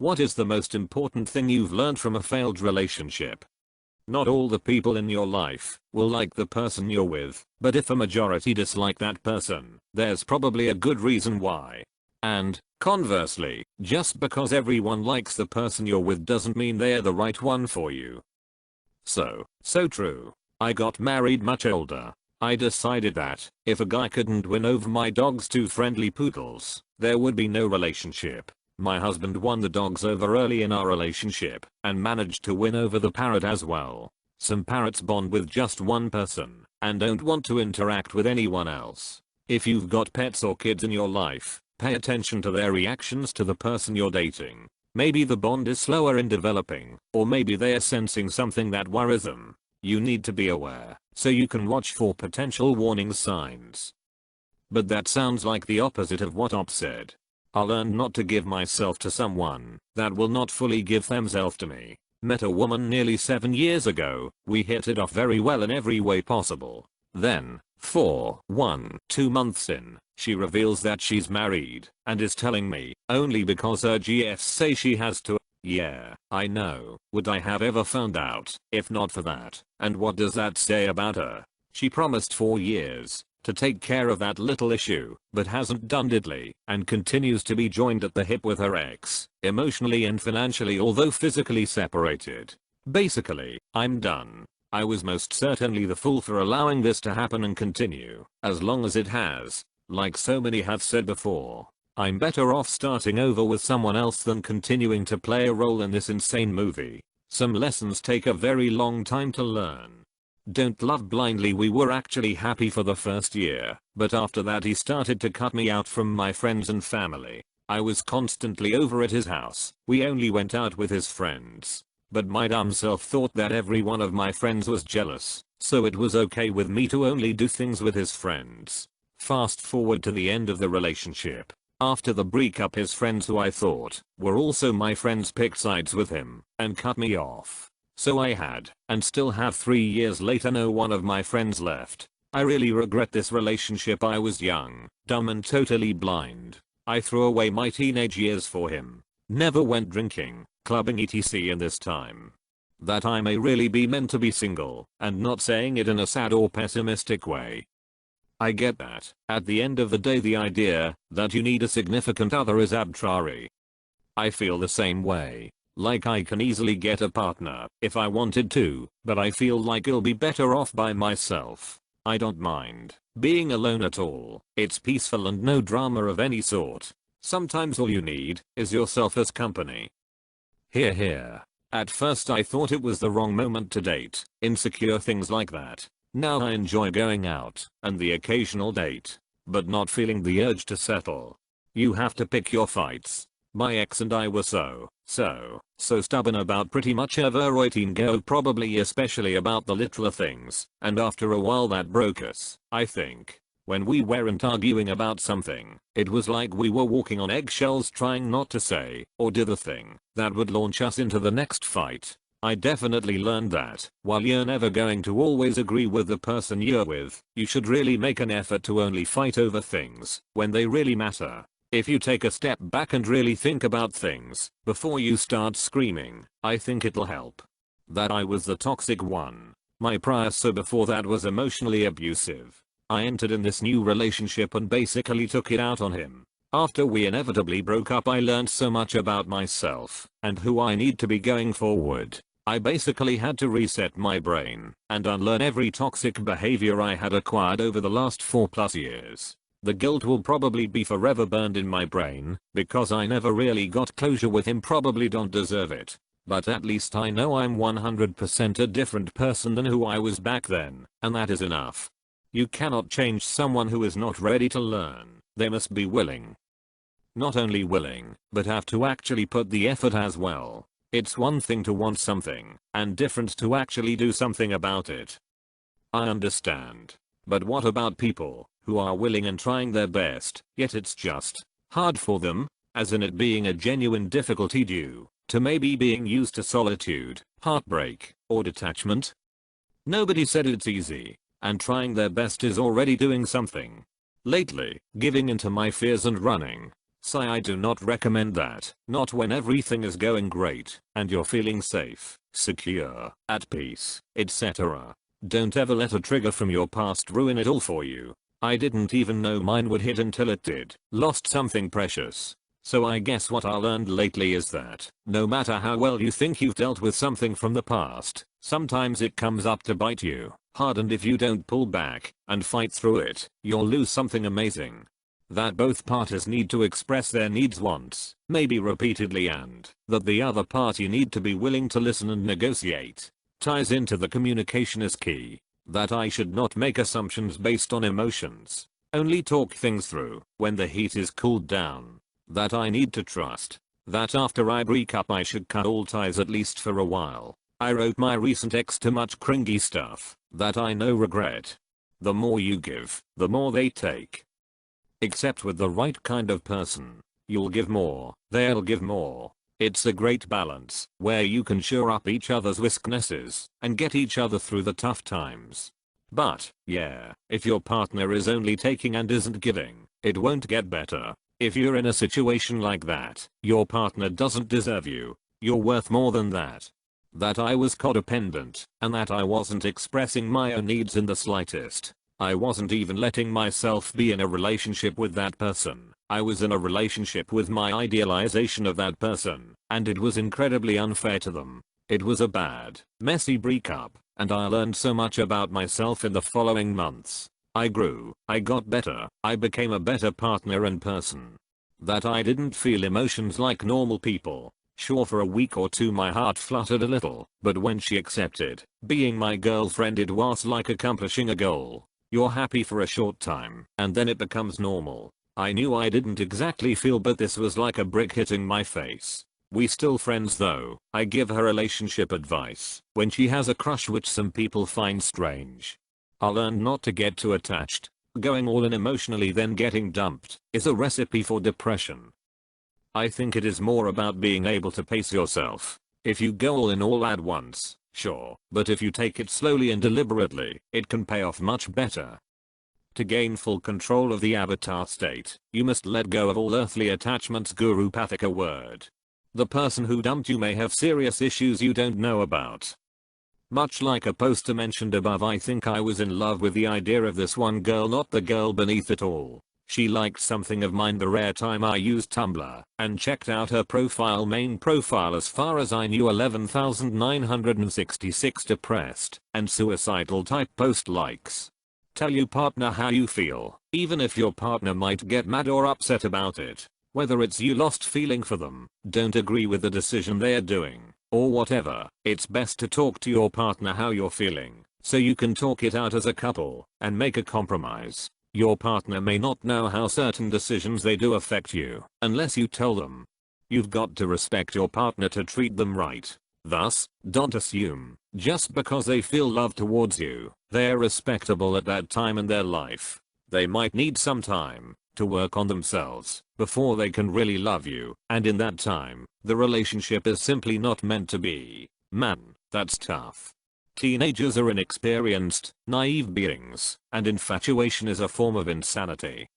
What is the most important thing you've learned from a failed relationship? Not all the people in your life will like the person you're with, but if a majority dislike that person, there's probably a good reason why. And, conversely, just because everyone likes the person you're with doesn't mean they're the right one for you. So true. I got married much older. I decided that, if a guy couldn't win over my dog's two friendly poodles, there would be no relationship. My husband won the dogs over early in our relationship, and managed to win over the parrot as well. Some parrots bond with just one person, and don't want to interact with anyone else. If you've got pets or kids in your life, pay attention to their reactions to the person you're dating. Maybe the bond is slower in developing, or maybe they're sensing something that worries them. You need to be aware, so you can watch for potential warning signs. But that sounds like the opposite of what Op said. I learned not to give myself to someone that will not fully give themselves to me. Met a woman nearly 7 years ago, we hit it off very well in every way possible. Then, 2 months in, she reveals that she's married, and is telling me, only because her GFs say she has to. Yeah, I know. Would I have ever found out, if not for that? And what does that say about her? She promised 4 years to take care of that little issue, but hasn't done diddly, and continues to be joined at the hip with her ex, emotionally and financially, although physically separated. Basically, I'm done. I was most certainly the fool for allowing this to happen and continue, as long as it has. Like so many have said before, I'm better off starting over with someone else than continuing to play a role in this insane movie. Some lessons take a very long time to learn. Don't love blindly. We were actually happy for the first year, but after that he started to cut me out from my friends and family. I was constantly over at his house. We only went out with his friends. But my dumb self thought that every one of my friends was jealous, so it was okay with me to only do things with his friends. Fast forward to the end of the relationship. After the breakup, his friends, who I thought were also my friends, picked sides with him and cut me off. So I had, and still have 3 years later, no one of my friends left. I really regret this relationship. I was young, dumb and totally blind. I threw away my teenage years for him. Never went drinking, clubbing etc. in this time. That I may really be meant to be single, and not saying it in a sad or pessimistic way. I get that. At the end of the day, the idea that you need a significant other is arbitrary. I feel the same way. Like, I can easily get a partner if I wanted to, but I feel like I'll be better off by myself. I don't mind being alone at all. It's peaceful and no drama of any sort. Sometimes all you need is yourself as company. Here. At first I thought it was the wrong moment to date, insecure, things like that. Now I enjoy going out and the occasional date, but not feeling the urge to settle. You have to pick your fights. My ex and I were so stubborn about pretty much everything go, probably especially about the littler things, and after a while that broke us, I think. When we weren't arguing about something, it was like we were walking on eggshells, trying not to say or do the thing that would launch us into the next fight. I definitely learned that while you're never going to always agree with the person you're with, you should really make an effort to only fight over things when they really matter. If you take a step back and really think about things before you start screaming, I think it'll help. That I was the toxic one. My prior before that was emotionally abusive. I entered in this new relationship and basically took it out on him. After we inevitably broke up, I learned so much about myself and who I need to be going forward. I basically had to reset my brain and unlearn every toxic behavior I had acquired over the last 4+ years. The guilt will probably be forever burned in my brain, because I never really got closure with him. Probably don't deserve it. But at least I know I'm 100% a different person than who I was back then, and that is enough. You cannot change someone who is not ready to learn. They must be willing. Not only willing, but have to actually put the effort as well. It's one thing to want something, and different to actually do something about it. I understand. But what about people who are willing and trying their best, yet it's just hard for them, as in it being a genuine difficulty due to maybe being used to solitude, heartbreak, or detachment? Nobody said it's easy, and trying their best is already doing something. Lately, giving into my fears and running So I do not recommend that. Not when everything is going great and you're feeling safe, secure, at peace, etc. Don't ever let a trigger from your past ruin it all for you. I didn't even know mine would hit until it did. Lost something precious. So I guess what I learned lately is that no matter how well you think you've dealt with something from the past, sometimes it comes up to bite you hard, and if you don't pull back and fight through it, you'll lose something amazing. That both parties need to express their needs once, maybe repeatedly, and that the other party need to be willing to listen and negotiate. Ties into the communication is key. That I should not make assumptions based on emotions. Only talk things through when the heat is cooled down. That I need to trust. That after I break up I should cut all ties at least for a while. I wrote my recent ex too much cringy stuff. That I know regret. The more you give, the more they take. Except with the right kind of person. You'll give more, they'll give more. It's a great balance, where you can shore up each other's weaknesses, and get each other through the tough times. But, yeah, if your partner is only taking and isn't giving, it won't get better. If you're in a situation like that, your partner doesn't deserve you. You're worth more than that. That I was codependent, and that I wasn't expressing my own needs in the slightest. I wasn't even letting myself be in a relationship with that person. I was in a relationship with my idealization of that person, and it was incredibly unfair to them. It was a bad, messy breakup, and I learned so much about myself in the following months. I grew, I got better, I became a better partner and person. That I didn't feel emotions like normal people. Sure, for a week or two my heart fluttered a little, but when she accepted being my girlfriend it was like accomplishing a goal. You're happy for a short time, and then it becomes normal. I knew I didn't exactly feel, but this was like a brick hitting my face. We still friends though. I give her relationship advice when she has a crush, which some people find strange. I learned not to get too attached. Going all in emotionally then getting dumped is a recipe for depression. I think it is more about being able to pace yourself. If you go all in all at once, sure, but if you take it slowly and deliberately, it can pay off much better. To gain full control of the avatar state, you must let go of all earthly attachments. Guru Pathika word. The person who dumped you may have serious issues you don't know about. Much like a poster mentioned above, I think I was in love with the idea of this one girl, not the girl beneath it all. She liked something of mine the rare time I used Tumblr, and checked out her profile. Main profile, as far as I knew, 11,966 depressed and suicidal type post likes. Tell your partner how you feel, even if your partner might get mad or upset about it. Whether it's you lost feeling for them, don't agree with the decision they're doing, or whatever, it's best to talk to your partner how you're feeling, so you can talk it out as a couple, and make a compromise. Your partner may not know how certain decisions they do affect you, unless you tell them. You've got to respect your partner to treat them right. Thus, don't assume, just because they feel love towards you, they're respectable at that time in their life. They might need some time to work on themselves before they can really love you, and in that time, the relationship is simply not meant to be. Man, that's tough. Teenagers are inexperienced, naive beings, and infatuation is a form of insanity.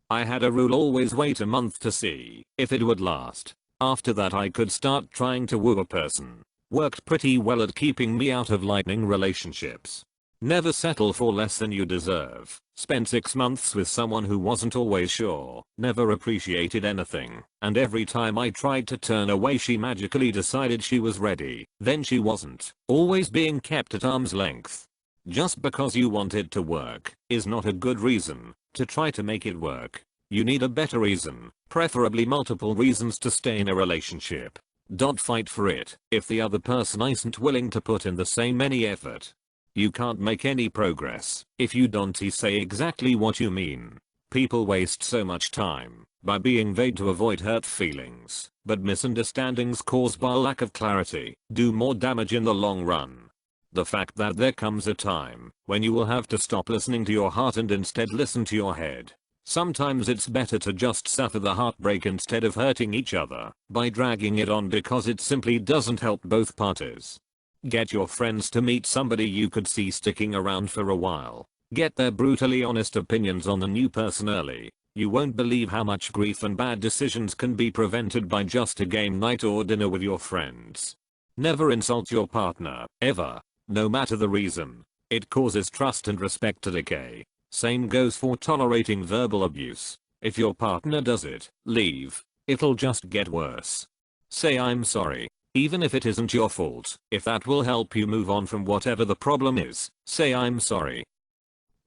I had a rule: always wait a month to see if it would last. After that I could start trying to woo a person. Worked pretty well at keeping me out of lightning relationships. Never settle for less than you deserve. Spent 6 months with someone who wasn't always sure, never appreciated anything, and every time I tried to turn away she magically decided she was ready, then she wasn't. Always being kept at arm's length. Just because you want it to work is not a good reason to try to make it work. You need a better reason, preferably multiple reasons, to stay in a relationship. Don't fight for it if the other person isn't willing to put in the same any effort. You can't make any progress if you don't say exactly what you mean. People waste so much time by being vague to avoid hurt feelings, but misunderstandings caused by lack of clarity do more damage in the long run. The fact that there comes a time when you will have to stop listening to your heart and instead listen to your head. Sometimes it's better to just suffer the heartbreak instead of hurting each other by dragging it on, because it simply doesn't help both parties. Get your friends to meet somebody you could see sticking around for a while. Get their brutally honest opinions on the new person early. You won't believe how much grief and bad decisions can be prevented by just a game night or dinner with your friends. Never insult your partner, ever. No matter the reason. It causes trust and respect to decay. Same goes for tolerating verbal abuse. If your partner does it, leave. It'll just get worse. Say I'm sorry. Even if it isn't your fault, if that will help you move on from whatever the problem is, say I'm sorry.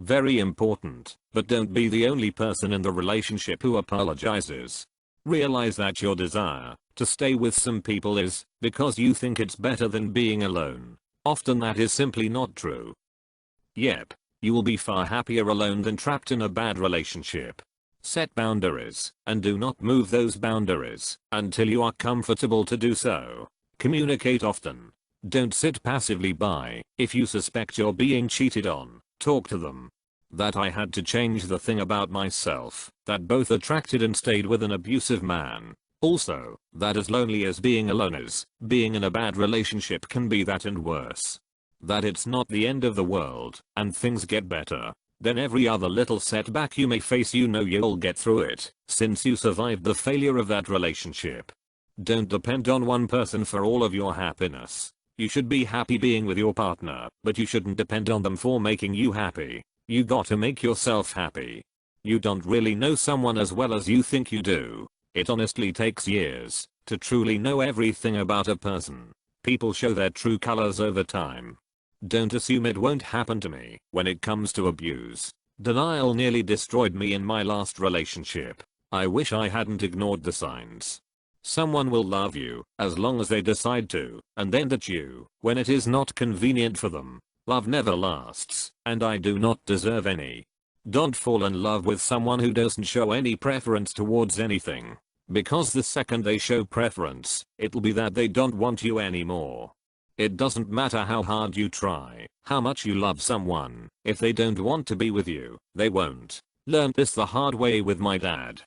Very important, but don't be the only person in the relationship who apologizes. Realize that your desire to stay with some people is because you think it's better than being alone. Often that is simply not true. Yep, you will be far happier alone than trapped in a bad relationship. Set boundaries, and do not move those boundaries until you are comfortable to do so. Communicate often. Don't sit passively by. If you suspect you're being cheated on, talk to them. That I had to change the thing about myself, that both attracted and stayed with an abusive man. Also, that as lonely as being alone is, being in a bad relationship can be that and worse. That it's not the end of the world, and things get better. Then every other little setback you may face, you know you'll get through it, since you survived the failure of that relationship. Don't depend on one person for all of your happiness. You should be happy being with your partner, but you shouldn't depend on them for making you happy. You gotta make yourself happy. You don't really know someone as well as you think you do. It honestly takes years to truly know everything about a person. People show their true colors over time. Don't assume it won't happen to me. When it comes to abuse, denial nearly destroyed me in my last relationship. I wish I hadn't ignored the signs. Someone will love you as long as they decide to, and then ditch you when it is not convenient for them. Love never lasts, and I do not deserve any. Don't fall in love with someone who doesn't show any preference towards anything, because the second they show preference, it'll be that they don't want you anymore. It doesn't matter how hard you try, how much you love someone, if they don't want to be with you, they won't. Learned this the hard way with my dad.